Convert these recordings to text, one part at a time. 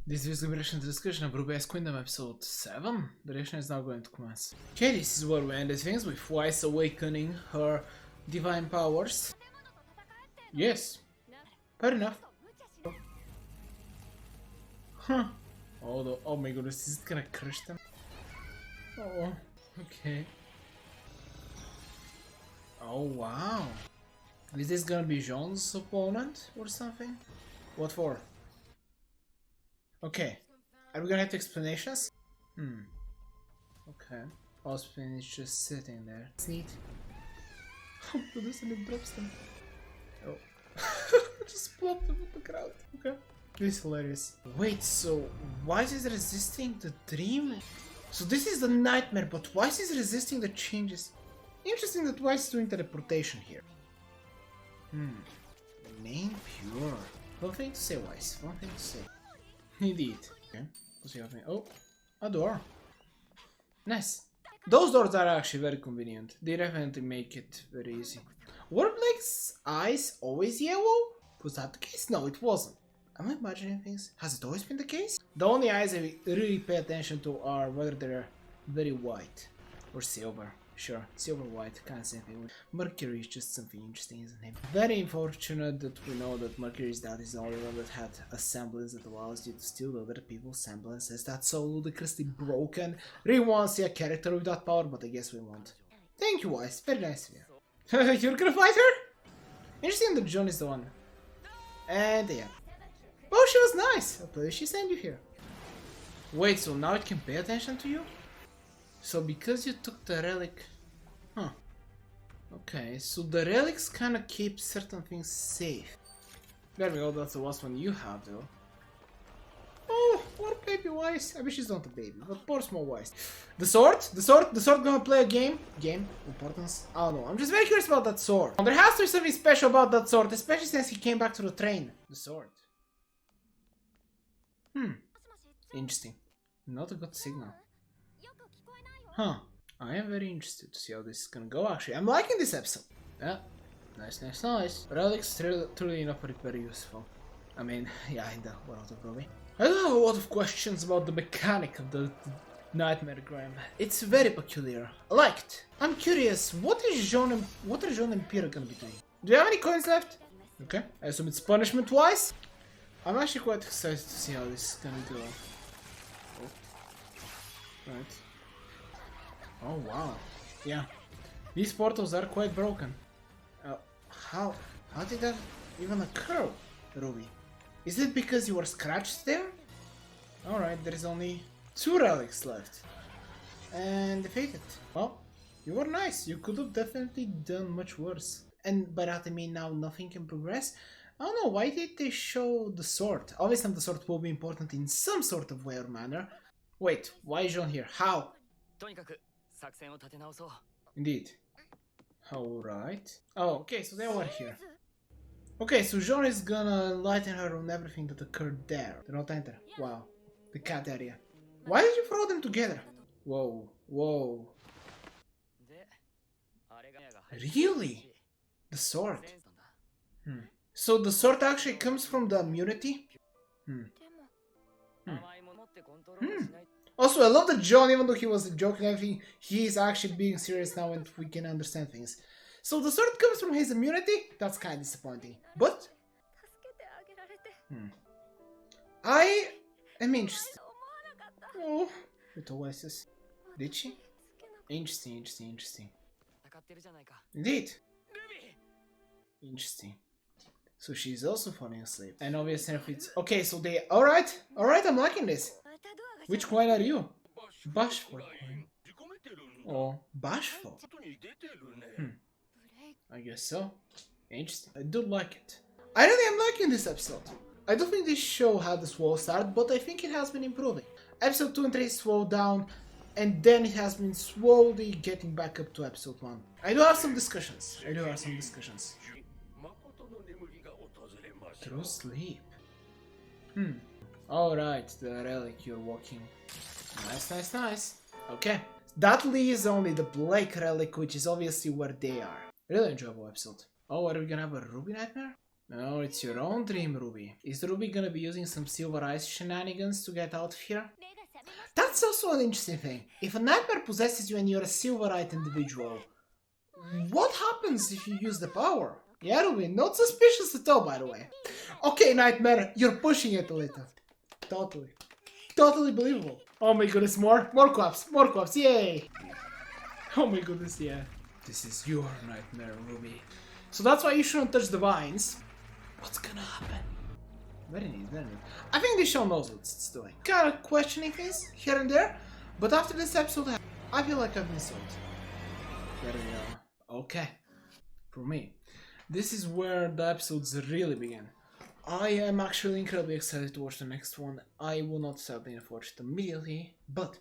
This is the reaction to discussion of RWBY Ice Queendom episode 7. The reaction is now going to commence. Okay, this is where we ended things with Weiss awakening her divine powers. Yes, fair enough. Huh. Oh my goodness, is it gonna crush them? Oh, okay. Oh wow. Is this gonna be Jean's opponent or something? What for? Okay. Are we gonna have explanations? Okay. Osprey is just sitting there. It's neat. Oh, this and it drops them. Oh. Just plopped them on the ground. Okay. This is hilarious. Wait, so Weiss is resisting the dream? So this is the nightmare, but Weiss is resisting the changes. Interesting that Weiss is doing teleportation here. Remain pure. One thing to say, Weiss. One thing to say. Indeed. Okay. What's happening? Oh, a door. Nice. Those doors are actually very convenient. They definitely make it very easy. Were Blake's eyes always yellow? Was that the case? No, it wasn't. Am I imagining things? Has it always been the case? The only eyes I really pay attention to are whether they're very white or silver. Sure, silver white, can't say anything. Mercury is just something interesting, isn't it? Very unfortunate that we know that Mercury's dad is the only one that had a semblance that allows you to steal other people's semblances. That's so ludicrously broken. Really want to see a character with that power, but I guess we won't. Thank you, Weiss. Very nice of you. You're gonna fight her? Interesting that John is the one. And yeah. Oh, she was nice. I'll play she sent you here. Wait, so now it can pay attention to you? So because you took the relic... Huh. Okay, so the relics kinda keep certain things safe. There we go, that's the last one you have though. Oh, poor baby Weiss. I wish she's not a baby, but poor small Weiss. The sword? The sword gonna play a game? Game? Importance? I don't know, I'm just very curious about that sword. There has to be something special about that sword, especially since he came back to the train. The sword. Interesting. Not a good signal. Huh. I am very interested to see how this is gonna go actually. I'm liking this episode. Yeah. Nice. Relics truly enough very useful. I mean, yeah, in the world of RWBY. I do have a lot of questions about the mechanic of the nightmare gram. It's very peculiar. I like it. I'm curious, what are Jean and Pierre gonna be doing? Do you have any coins left? Okay. I assume it's punishment wise. I'm actually quite excited to see how this is gonna go. Oh. Right. Oh wow, yeah, these portals are quite broken. How did that even occur, RWBY? Is it because you were scratched there? Alright, there is only 2 relics left. And defeated. Well, you were nice, you could have definitely done much worse. And by that I mean now nothing can progress. I don't know, why did they show the sword? Obviously the sword will be important in some sort of way or manner. Wait, why is Jean here? How? Indeed. Alright. Oh, okay, so they were here. Okay, so Jean is gonna enlighten her on everything that occurred there. Do not enter. Wow. The cat area. Why did you throw them together? Whoa. Really? The sword? So the sword actually comes from the immunity? Also, I love that John, even though he was joking and everything, he is actually being serious now and we can understand things. So the sword comes from his immunity? That's kind of disappointing. But... I am interested. Oh, with Oasis. Did she? Interesting. Indeed. Interesting. So she's also falling asleep. And obviously if it's... Okay, so they... Alright, I'm liking this. Which coin are you? Bashful coin. Oh, bashful? I guess so. Interesting. I do like it. I really am liking this episode. I don't think this show had a slow start, but I think it has been improving. Episode 2 and 3 slowed down, and then it has been slowly getting back up to episode 1. I do have some discussions. Through sleep. Alright, the relic you're walking. Nice. Okay. That leaves only the Blake relic, which is obviously where they are. Really enjoyable episode. Oh, are we gonna have a RWBY nightmare? No, it's your own dream, Ruby. Is Ruby gonna be using some silver ice shenanigans to get out of here? That's also an interesting thing. If a nightmare possesses you and you're a silverite individual, what happens if you use the power? Yeah, Ruby, not suspicious at all, by the way. Okay, Nightmare, you're pushing it a little. Totally. Totally believable. Oh my goodness, more co-ops, yay! Oh my goodness, yeah. This is your nightmare, Ruby. So that's why you shouldn't touch the vines. What's gonna happen? Very neat, very neat. I think this show knows what it's doing. Kinda questioning things here and there, but after this episode, I feel like I've been sold. There we go. Okay. For me, this is where the episodes really begin. I am actually incredibly excited to watch the next one. I will not sadly watch it immediately, but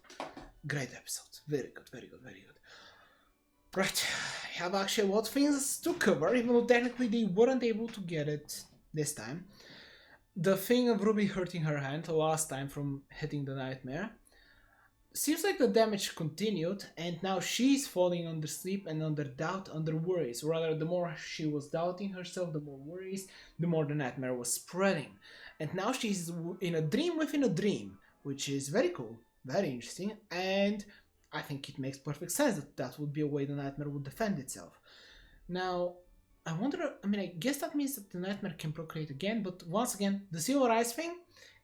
great episode. Very good, very good, very good. Right, I have actually a lot of things to cover, even though technically they weren't able to get it this time. The thing of Ruby hurting her hand last time from hitting the nightmare. Seems like the damage continued, and now she's falling under sleep and under doubt, under worries. Rather, the more she was doubting herself, the more worries, the more the nightmare was spreading. And now she's in a dream within a dream, which is very cool, very interesting, and I think it makes perfect sense that that would be a way the nightmare would defend itself. Now, I wonder, I guess that means that the nightmare can procreate again, but once again, the silver ice thing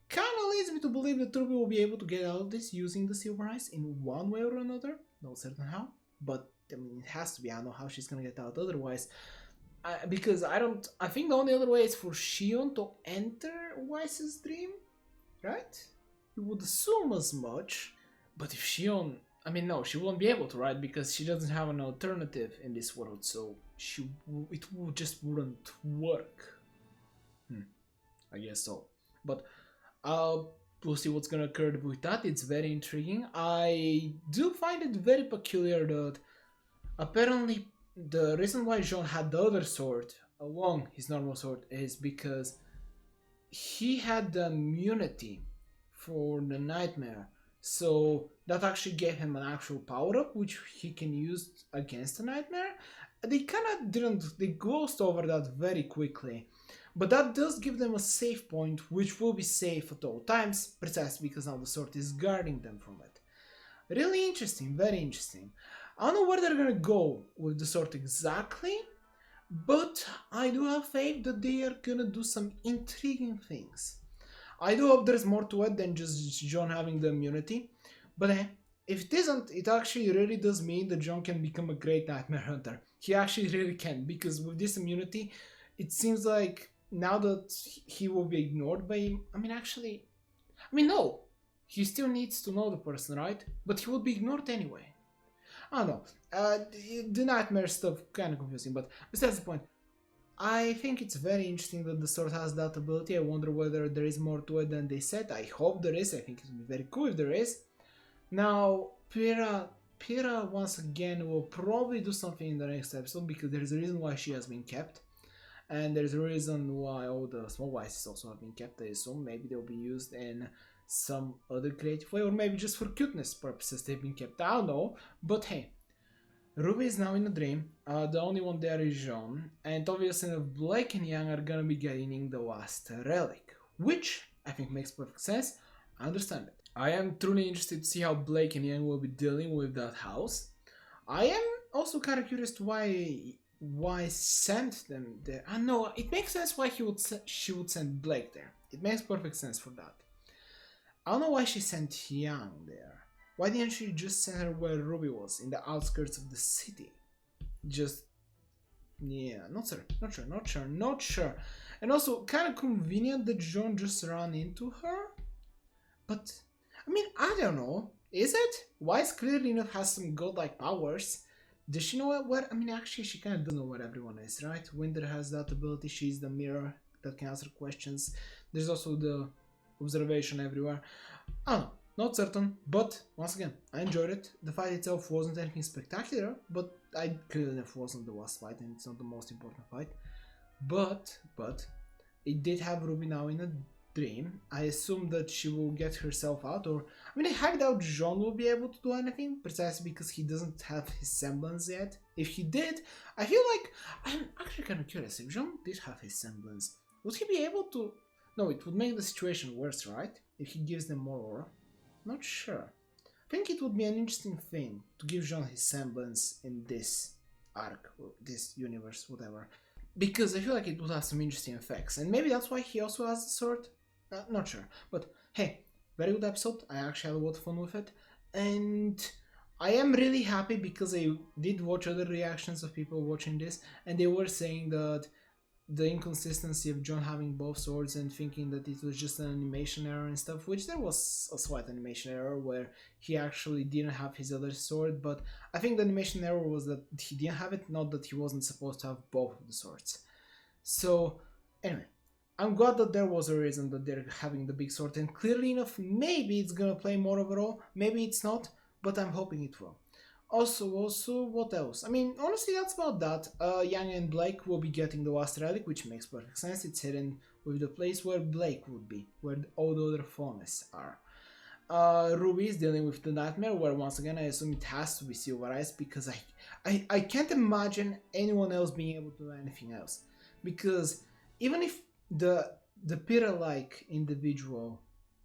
kinda leads me to believe that Ruby will be able to get out of this using the silver ice in one way or another. Not certain how, but it has to be. I don't know how she's gonna get out otherwise. Because I think the only other way is for Shion to enter Weiss's dream, right? You would assume as much, but if Shion, no, she won't be able to, right? Because she doesn't have an alternative in this world, so it just wouldn't work. I guess so, but. We'll see what's gonna occur with that. It's very intriguing. I do find it very peculiar that apparently the reason why Jean had the other sword along his normal sword is because he had the immunity for the nightmare. So that actually gave him an actual power up which he can use against the nightmare. They they glossed over that very quickly. But that does give them a save point, which will be safe at all times, precisely because now the sword is guarding them from it. Really interesting, very interesting. I don't know where they're gonna go with the sword exactly, but I do have faith that they are gonna do some intriguing things. I do hope there's more to it than just John having the immunity, but if it isn't, it actually really does mean that John can become a great nightmare hunter. He actually really can, because with this immunity, it seems like now that he will be ignored by... no. He still needs to know the person, right? But he will be ignored anyway. I don't know. The nightmare stuff kind of confusing, but besides the point. I think it's very interesting that the sword has that ability. I wonder whether there is more to it than they said. I hope there is. I think it would be very cool if there is. Now, Pyrrha once again will probably do something in the next episode because there is a reason why she has been kept. And there's a reason why all the small ices also have been kept, I assume. Maybe they'll be used in some other creative way, or maybe just for cuteness purposes they've been kept. I don't know. But hey, Ruby is now in a dream. The only one there is Jean. And obviously Blake and Yang are gonna be gaining the last relic, which I think makes perfect sense. I understand it. I am truly interested to see how Blake and Yang will be dealing with that house. I am also kind of curious to why sent them there. I know it makes sense why she would send Blake there. It makes perfect sense for that. I don't know why she sent Yang there. Why didn't she just send her where Ruby was, in the outskirts of the city? Just... yeah, not sure. And also, kind of convenient that John just ran into her. But, I don't know. Is it? Wise clearly enough has some godlike powers. Does she know where? Actually, she kind of does know where everyone is, right? Winder has that ability. She's the mirror that can answer questions. There's also the observation everywhere. I don't know. Not certain, but once again, I enjoyed it. The fight itself wasn't anything spectacular, but I clearly enough wasn't the last fight, and it's not the most important fight. But it did have Ruby now in a dream. I assume that she will get herself out, or I mean, I highly doubt John will be able to do anything, precisely because he doesn't have his semblance yet. If he did, I feel like I'm actually kind of curious. If John did have his semblance, would he be able to? No, it would make the situation worse, right? If he gives them more aura. Not sure. I think it would be an interesting thing to give John his semblance in this arc or this universe, whatever. Because I feel like it would have some interesting effects, and maybe that's why he also has the sword. Not sure, but hey, very good episode. I actually had a lot of fun with it, and I am really happy because I did watch other reactions of people watching this, and they were saying that the inconsistency of John having both swords and thinking that it was just an animation error and stuff, which there was a slight animation error where he actually didn't have his other sword, but I think the animation error was that he didn't have it, not that he wasn't supposed to have both of the swords. So anyway, I'm glad that there was a reason that they're having the big sword, and clearly enough, maybe it's gonna play more overall, maybe it's not, but I'm hoping it will. Also, what else? I mean, honestly, that's about that. Yang and Blake will be getting the last relic, which makes perfect sense. It's hidden with the place where Blake would be, where all the other Faunes are. RWBY is dealing with the nightmare, where once again I assume it has to be Silver Eyes, because I can't imagine anyone else being able to do anything else. Because even if the Pyrrha-like individual,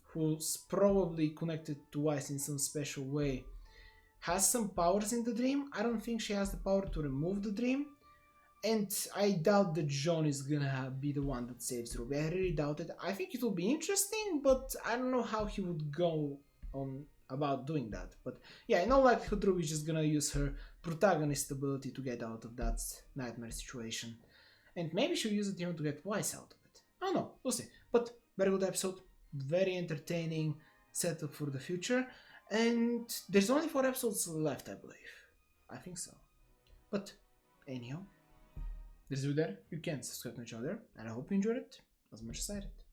who's probably connected to Ice in some special way, has some powers in the dream, I don't think she has the power to remove the dream, and I doubt that John is gonna be the one that saves RWBY. I really doubt it. I think it will be interesting, but I don't know how he would go on about doing that. But yeah, in all likelihood, RWBY is just gonna use her protagonist ability to get out of that nightmare situation, and maybe she'll use it even to get Wise out of it. I don't know, we'll see. But very good episode, very entertaining setup for the future. And there's only 4 episodes left, I believe. I think so. But anyhow, there's you there. You can subscribe to my channel there, and I hope you enjoyed it as much as I did.